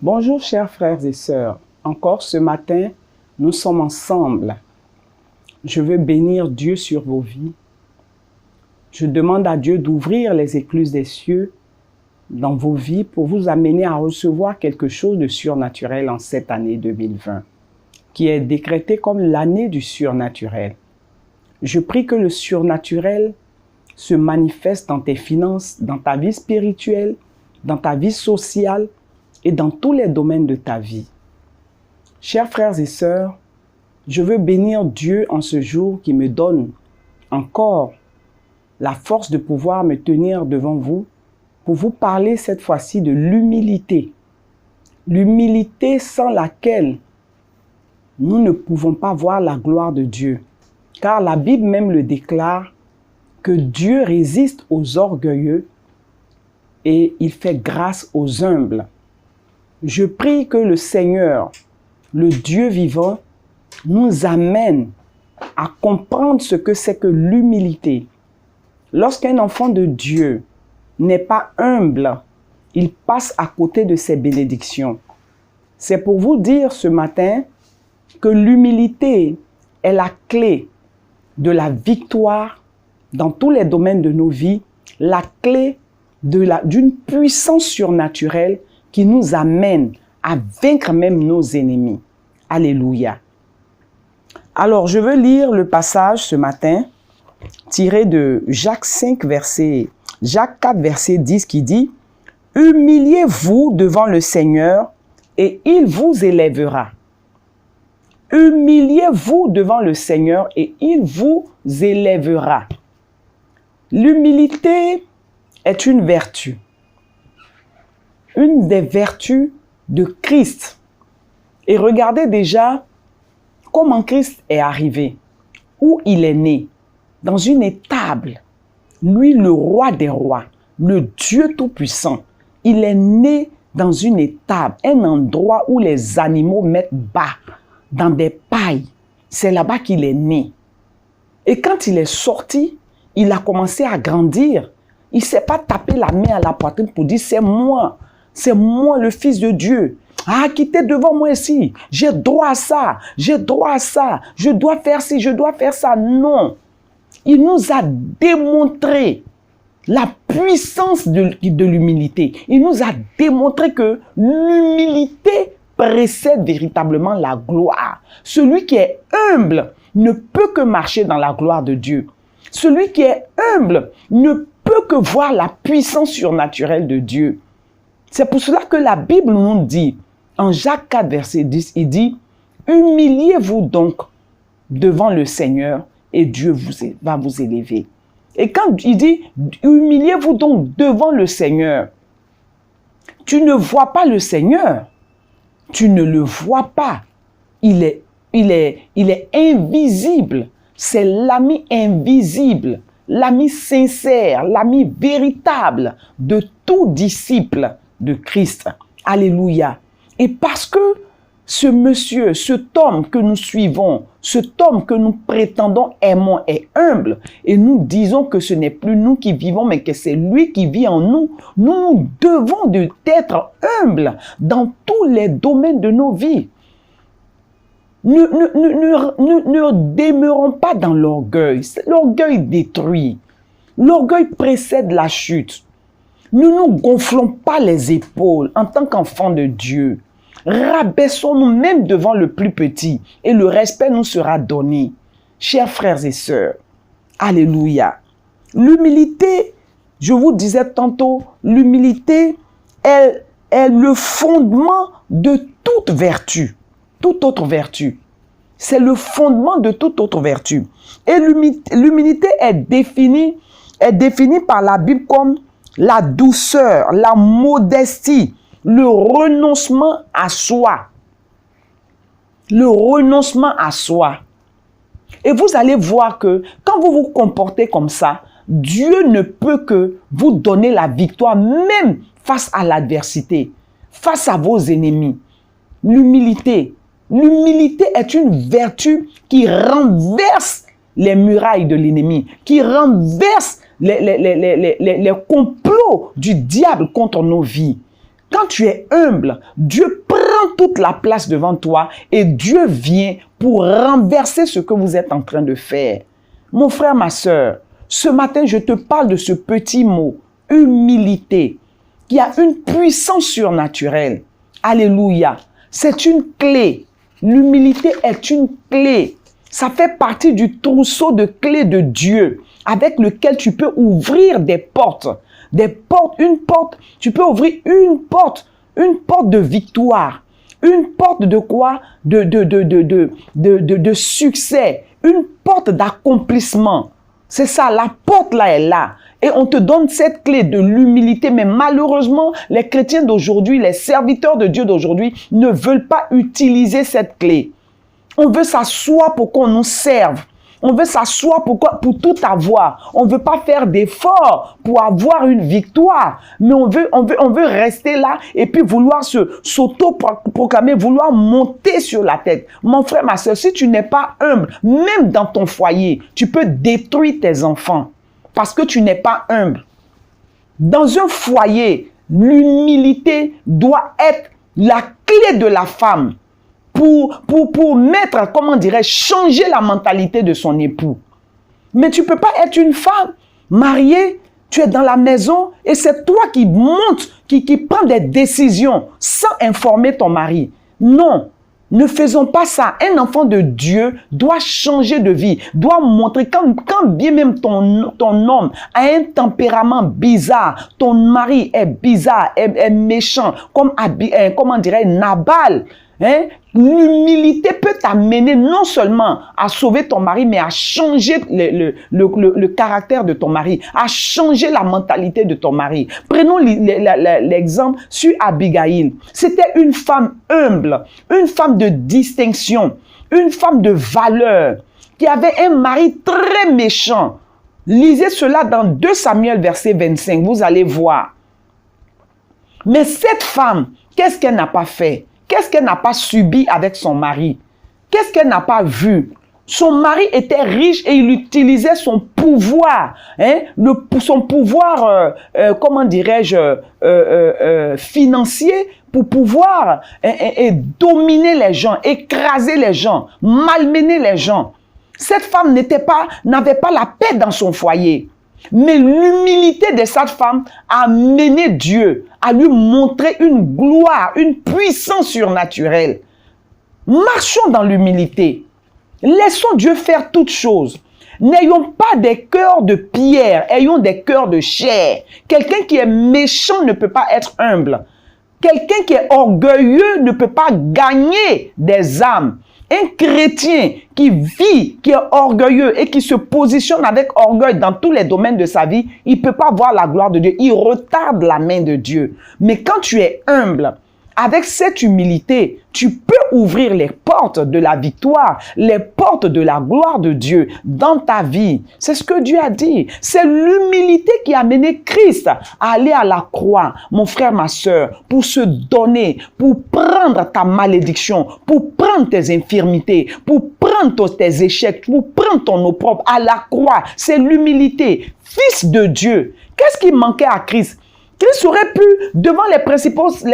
Bonjour chers frères et sœurs, encore ce matin, nous sommes ensemble. Je veux bénir Dieu sur vos vies. Je demande à Dieu d'ouvrir les écluses des cieux dans vos vies pour vous amener à recevoir quelque chose de surnaturel en cette année 2020, qui est décrétée comme l'année du surnaturel. Je prie que le surnaturel se manifeste dans tes finances, dans ta vie spirituelle, dans ta vie sociale et dans tous les domaines de ta vie. Chers frères et sœurs, je veux bénir Dieu en ce jour qui me donne encore la force de pouvoir me tenir devant vous pour vous parler cette fois-ci de l'humilité. L'humilité sans laquelle nous ne pouvons pas voir la gloire de Dieu. Car la Bible même le déclare que Dieu résiste aux orgueilleux et il fait grâce aux humbles. Je prie que le Seigneur, le Dieu vivant, nous amène à comprendre ce que c'est que l'humilité. Lorsqu'un enfant de Dieu n'est pas humble, il passe à côté de ses bénédictions. C'est pour vous dire ce matin que l'humilité est la clé de la victoire dans tous les domaines de nos vies, la clé d'une puissance surnaturelle qui nous amène à vaincre même nos ennemis. Alléluia. Alors, je veux lire le passage ce matin tiré de Jacques 4, verset 10 qui dit « Humiliez-vous devant le Seigneur et il vous élèvera. » Humiliez-vous devant le Seigneur et il vous élèvera. L'humilité est une vertu. Une des vertus de Christ. Et regardez déjà comment Christ est arrivé, où il est né, dans une étable. Lui, le roi des rois, le Dieu tout-puissant, il est né dans une étable, un endroit où les animaux mettent bas, dans des pailles. C'est là-bas qu'il est né. Et quand il est sorti, il a commencé à grandir. Il ne s'est pas tapé la main à la poitrine pour dire « c'est moi le Fils de Dieu. Ah, quittez devant moi ici. J'ai droit à ça. J'ai droit à ça. Je dois faire ci, je dois faire ça. » Non. Il nous a démontré la puissance de l'humilité. Il nous a démontré que l'humilité précède véritablement la gloire. Celui qui est humble ne peut que marcher dans la gloire de Dieu. Celui qui est humble ne peut que voir la puissance surnaturelle de Dieu. C'est pour cela que la Bible nous dit, en Jacques 4, verset 10, il dit « Humiliez-vous donc devant le Seigneur et Dieu va vous élever. » Et quand il dit « Humiliez-vous donc devant le Seigneur », tu ne vois pas le Seigneur. Tu ne le vois pas. Il est invisible. C'est l'ami invisible, l'ami sincère, l'ami véritable de tout disciple de Christ. Alléluia. Et parce que ce monsieur, cet homme que nous suivons, cet homme que nous prétendons aimons est humble, et nous disons que ce n'est plus nous qui vivons, mais que c'est lui qui vit en nous, nous devons d'être humbles dans tous les domaines de nos vies. Ne demeurons pas dans l'orgueil. L'orgueil détruit. L'orgueil précède la chute. Ne nous gonflons pas les épaules en tant qu'enfants de Dieu. Rabaissons-nous même devant le plus petit et le respect nous sera donné. Chers frères et sœurs, alléluia. L'humilité, je vous disais tantôt, l'humilité est le fondement de toute vertu. Toute autre vertu. C'est le fondement de toute autre vertu. Et l'humilité est définie par la Bible comme la douceur, la modestie, le renoncement à soi. Le renoncement à soi. Et vous allez voir que quand vous vous comportez comme ça, Dieu ne peut que vous donner la victoire même face à l'adversité, face à vos ennemis. L'humilité. L'humilité est une vertu qui renverse les murailles de l'ennemi, qui renverse les complots du diable contre nos vies. Quand tu es humble, Dieu prend toute la place devant toi et Dieu vient pour renverser ce que vous êtes en train de faire. Mon frère, ma soeur, ce matin, je te parle de ce petit mot, humilité, qui a une puissance surnaturelle. Alléluia. C'est une clé. L'humilité est une clé. Ça fait partie du trousseau de clés de Dieu avec lequel tu peux ouvrir des portes. Des portes, une porte, tu peux ouvrir une porte de victoire. Une porte de quoi? De succès. Une porte d'accomplissement. C'est ça, la porte là est là. Et on te donne cette clé de l'humilité. Mais malheureusement, les chrétiens d'aujourd'hui, les serviteurs de Dieu d'aujourd'hui ne veulent pas utiliser cette clé. On veut s'asseoir pour qu'on nous serve. On veut s'asseoir pour tout avoir. On ne veut pas faire d'efforts pour avoir une victoire. Mais on veut rester là et puis vouloir s'auto-proclamer, vouloir monter sur la tête. Mon frère, ma soeur, si tu n'es pas humble, même dans ton foyer, tu peux détruire tes enfants parce que tu n'es pas humble. Dans un foyer, l'humilité doit être la clé de la femme. Pour mettre, comment dirais-je, changer la mentalité de son époux. Mais tu ne peux pas être une femme mariée, tu es dans la maison et c'est toi qui montes, qui prends des décisions sans informer ton mari. Non, ne faisons pas ça. Un enfant de Dieu doit changer de vie, doit montrer, quand bien même ton homme a un tempérament bizarre, ton mari est bizarre, est méchant, comment dirais-je, Nabal. Hein? L'humilité peut t'amener non seulement à sauver ton mari, mais à changer le caractère de ton mari, à changer la mentalité de ton mari. Prenons l'exemple sur Abigail. C'était une femme humble, une femme de distinction, une femme de valeur, qui avait un mari très méchant. Lisez cela dans 2 Samuel, verset 25, vous allez voir. Mais cette femme, qu'est-ce qu'elle n'a pas fait? Qu'est-ce qu'elle n'a pas subi avec son mari? Qu'est-ce qu'elle n'a pas vu? Son mari était riche et il utilisait son pouvoir, hein, son pouvoir, comment dirais-je, financier pour pouvoir dominer les gens, écraser les gens, malmener les gens. Cette femme n'avait pas la paix dans son foyer. Mais l'humilité de cette femme a mené Dieu à lui montrer une gloire, une puissance surnaturelle. Marchons dans l'humilité. Laissons Dieu faire toutes choses. N'ayons pas des cœurs de pierre, ayons des cœurs de chair. Quelqu'un qui est méchant ne peut pas être humble. Quelqu'un qui est orgueilleux ne peut pas gagner des âmes. Un chrétien qui vit, qui est orgueilleux et qui se positionne avec orgueil dans tous les domaines de sa vie, il ne peut pas voir la gloire de Dieu. Il retarde la main de Dieu. Mais quand tu es humble, avec cette humilité, tu peux ouvrir les portes de la victoire, les portes de la gloire de Dieu dans ta vie. C'est ce que Dieu a dit. C'est l'humilité qui a mené Christ à aller à la croix, mon frère, ma soeur, pour se donner, pour prendre ta malédiction, pour prendre tes infirmités, pour prendre tes échecs, pour prendre ton opprobre à la croix. C'est l'humilité. Fils de Dieu. Qu'est-ce qui manquait à Christ? Christ aurait pu, devant les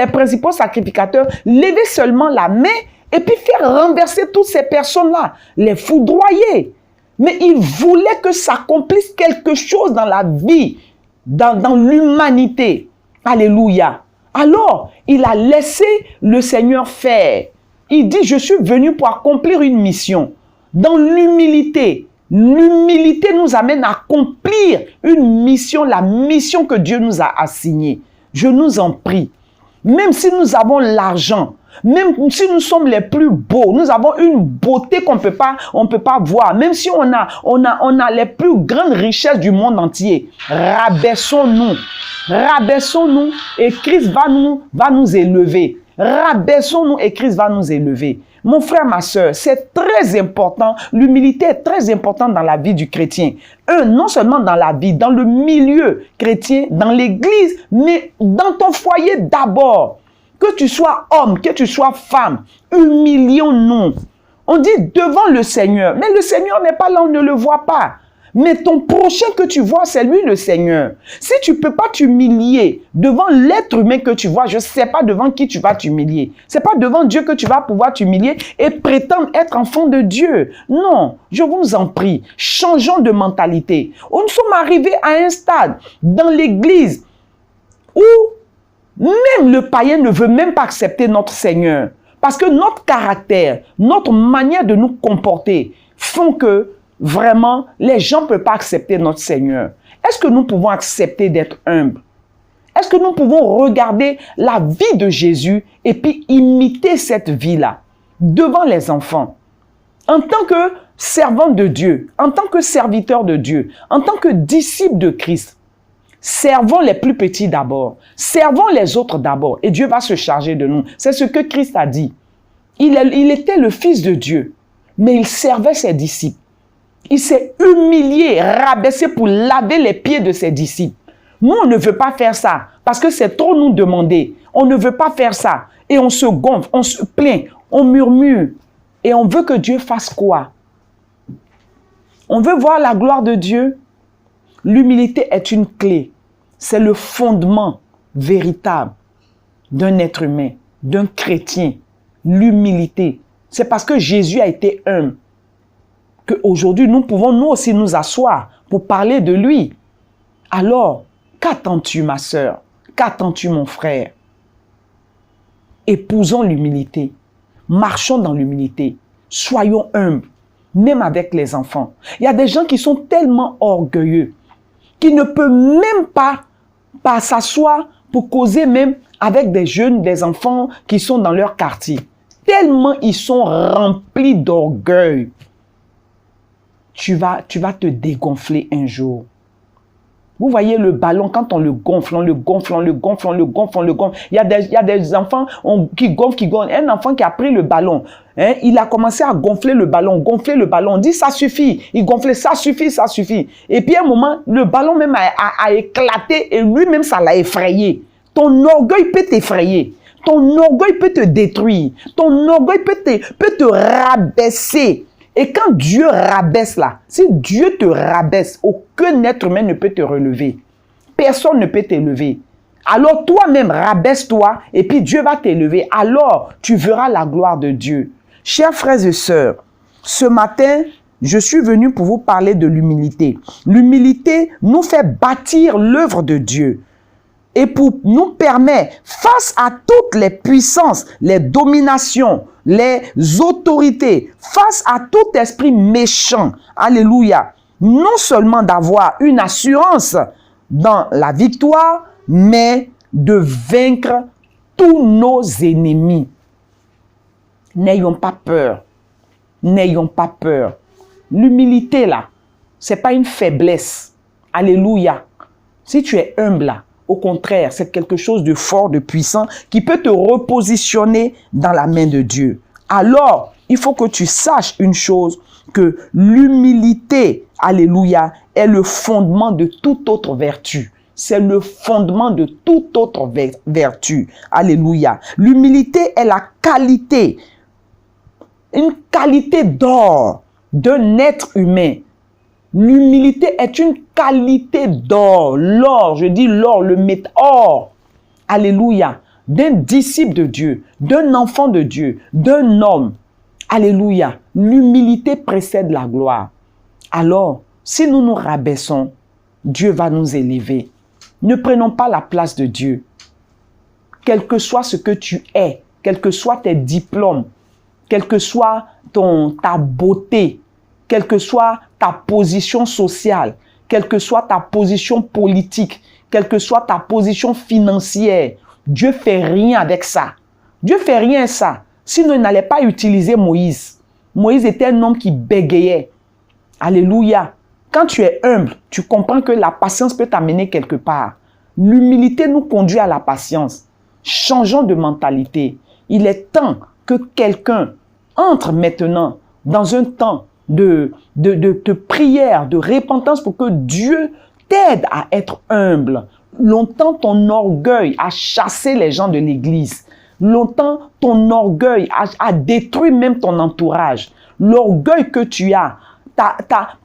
principaux sacrificateurs, lever seulement la main et puis faire renverser toutes ces personnes-là, les foudroyer. Mais il voulait que s'accomplisse quelque chose dans la vie, dans l'humanité. Alléluia. Alors, il a laissé le Seigneur faire. Il dit, je suis venu pour accomplir une mission. Dans l'humilité. L'humilité nous amène à accomplir une mission, la mission que Dieu nous a assignée. Je nous en prie. Même si nous avons l'argent, même si nous sommes les plus beaux, nous avons une beauté qu'on peut pas voir. Même si on a les plus grandes richesses du monde entier, rabaissons-nous. Rabaissons-nous et Christ va nous élever. Rabaissons-nous et Christ va nous élever. Mon frère, ma soeur, c'est très important. L'humilité est très importante dans la vie du chrétien. Non seulement dans la vie, dans le milieu chrétien, dans l'église, mais dans ton foyer d'abord. Que tu sois homme, que tu sois femme, humilions-nous. On dit devant le Seigneur, mais le Seigneur n'est pas là, on ne le voit pas. Mais ton prochain que tu vois, c'est lui le Seigneur. Si tu ne peux pas t'humilier devant l'être humain que tu vois, je ne sais pas devant qui tu vas t'humilier. Ce n'est pas devant Dieu que tu vas pouvoir t'humilier et prétendre être enfant de Dieu. Non, je vous en prie, changeons de mentalité. Nous sommes arrivés à un stade dans l'Église où même le païen ne veut même pas accepter notre Seigneur. Parce que notre caractère, notre manière de nous comporter font que vraiment les gens ne peuvent pas accepter notre Seigneur. Est-ce que nous pouvons accepter d'être humbles? Est-ce que nous pouvons regarder la vie de Jésus et puis imiter cette vie-là devant les enfants? En tant que servant de Dieu, en tant que serviteur de Dieu, en tant que disciple de Christ, servons les plus petits d'abord. Servons les autres d'abord. Et Dieu va se charger de nous. C'est ce que Christ a dit. Il était le Fils de Dieu, mais il servait ses disciples. Il s'est humilié, rabaissé pour laver les pieds de ses disciples. Nous, on ne veut pas faire ça parce que c'est trop nous demander. On ne veut pas faire ça. Et on se gonfle, on se plaint, on murmure. Et on veut que Dieu fasse quoi? On veut voir la gloire de Dieu. L'humilité est une clé. C'est le fondement véritable d'un être humain, d'un chrétien. L'humilité. C'est parce que Jésus a été humble qu'aujourd'hui nous pouvons nous aussi nous asseoir pour parler de lui. Alors, qu'attends-tu ma sœur? Qu'attends-tu mon frère? Épousons l'humilité. Marchons dans l'humilité. Soyons humbles, même avec les enfants. Il y a des gens qui sont tellement orgueilleux qui ne peuvent même pas s'asseoir pour causer même avec des jeunes, des enfants qui sont dans leur quartier. Tellement ils sont remplis d'orgueil. Tu vas te dégonfler un jour. Vous voyez le ballon, quand on le gonfle, on le gonfle, on le gonfle, on le gonfle, on le gonfle. Il y a des enfants qui gonflent. Un enfant qui a pris le ballon, hein, il a commencé à gonfler le ballon. On dit ça suffit. Il gonflait, ça suffit, ça suffit. Et puis à un moment, le ballon même a éclaté et lui-même ça l'a effrayé. Ton orgueil peut t'effrayer. Ton orgueil peut te détruire. Ton orgueil peut te rabaisser. Et quand Dieu rabaisse là, si Dieu te rabaisse, aucun être humain ne peut te relever. Personne ne peut t'élever. Alors toi-même, rabaisse-toi et puis Dieu va t'élever. Alors, tu verras la gloire de Dieu. Chers frères et sœurs, ce matin, je suis venu pour vous parler de l'humilité. L'humilité nous fait bâtir l'œuvre de Dieu. Et pour nous permet, face à toutes les puissances, les dominations, les autorités, face à tout esprit méchant, alléluia, non seulement d'avoir une assurance dans la victoire, mais de vaincre tous nos ennemis. N'ayons pas peur. N'ayons pas peur. L'humilité là, c'est pas une faiblesse. Alléluia. Si tu es humble là, au contraire, c'est quelque chose de fort, de puissant, qui peut te repositionner dans la main de Dieu. Alors, il faut que tu saches une chose, que l'humilité, alléluia, est le fondement de toute autre vertu. C'est le fondement de toute autre vertu. Alléluia. L'humilité est la qualité, une qualité d'or d'un être humain. L'humilité est une qualité d'or. L'or, je dis l'or, le métal, or. Alléluia. D'un disciple de Dieu, d'un enfant de Dieu, d'un homme. Alléluia. L'humilité précède la gloire. Alors, si nous nous rabaissons, Dieu va nous élever. Ne prenons pas la place de Dieu. Quel que soit ce que tu es, quels que soient tes diplômes, quelle que soit ta beauté, quelle que soit ta position sociale, quelle que soit ta position politique, quelle que soit ta position financière, Dieu fait rien avec ça. Dieu fait rien avec ça. Sinon, il n'allait pas utiliser Moïse. Moïse était un homme qui bégayait. Alléluia. Quand tu es humble, tu comprends que la patience peut t'amener quelque part. L'humilité nous conduit à la patience. Changeons de mentalité. Il est temps que quelqu'un entre maintenant dans un temps de prière, de repentance pour que Dieu t'aide à être humble. Longtemps, ton orgueil a chassé les gens de l'église. Longtemps, ton orgueil a détruit même ton entourage. L'orgueil que tu as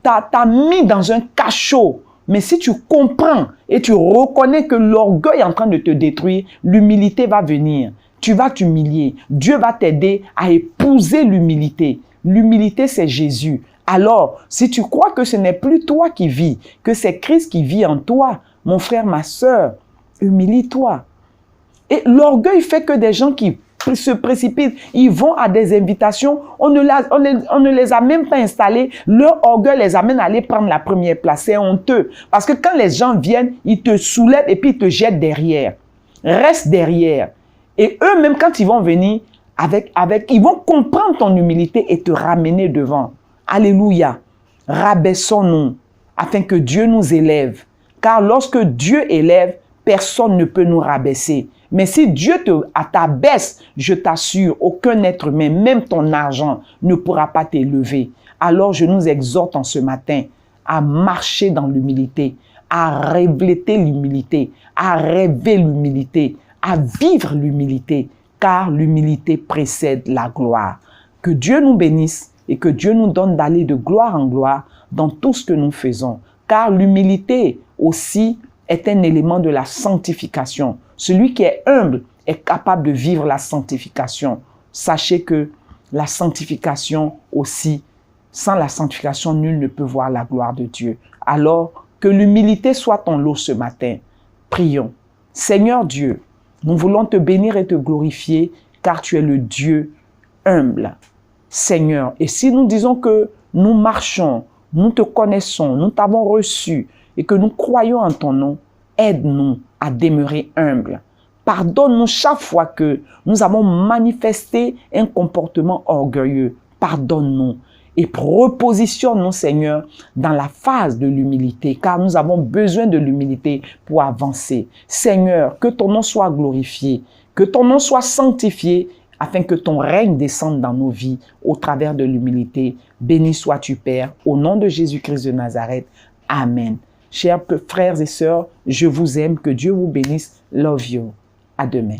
t'a mis dans un cachot. Mais si tu comprends et tu reconnais que l'orgueil est en train de te détruire, l'humilité va venir. Tu vas t'humilier. Dieu va t'aider à épouser l'humilité. L'humilité, c'est Jésus. Alors, si tu crois que ce n'est plus toi qui vis, que c'est Christ qui vit en toi, mon frère, ma sœur, humilie-toi. Et l'orgueil fait que des gens qui se précipitent, ils vont à des invitations, on ne les a même pas installés, leur orgueil les amène à aller prendre la première place. C'est honteux. Parce que quand les gens viennent, ils te soulèvent et puis ils te jettent derrière. Reste derrière. Et eux-mêmes, quand ils vont venir, ils vont comprendre ton humilité et te ramener devant. Alléluia. Rabaissons-nous afin que Dieu nous élève. Car lorsque Dieu élève, personne ne peut nous rabaisser. Mais si Dieu t'abaisse, je t'assure, aucun être humain, même ton argent, ne pourra pas t'élever. Alors je nous exhorte en ce matin à marcher dans l'humilité, à refléter l'humilité, à rêver l'humilité, à vivre l'humilité, car l'humilité précède la gloire. Que Dieu nous bénisse et que Dieu nous donne d'aller de gloire en gloire dans tout ce que nous faisons. Car l'humilité aussi est un élément de la sanctification. Celui qui est humble est capable de vivre la sanctification. Sachez que la sanctification aussi, sans la sanctification, nul ne peut voir la gloire de Dieu. Alors, que l'humilité soit ton lot ce matin. Prions. Seigneur Dieu, nous voulons te bénir et te glorifier, car tu es le Dieu humble. Seigneur, et si nous disons que nous marchons, nous te connaissons, nous t'avons reçu et que nous croyons en ton nom, aide-nous à demeurer humbles. Pardonne-nous chaque fois que nous avons manifesté un comportement orgueilleux. Pardonne-nous et repositionne-nous, Seigneur, dans la phase de l'humilité, car nous avons besoin de l'humilité pour avancer. Seigneur, que ton nom soit glorifié, que ton nom soit sanctifié, afin que ton règne descende dans nos vies au travers de l'humilité. Béni sois-tu, Père, au nom de Jésus-Christ de Nazareth. Amen. Chers frères et sœurs, je vous aime. Que Dieu vous bénisse. Love you. À demain.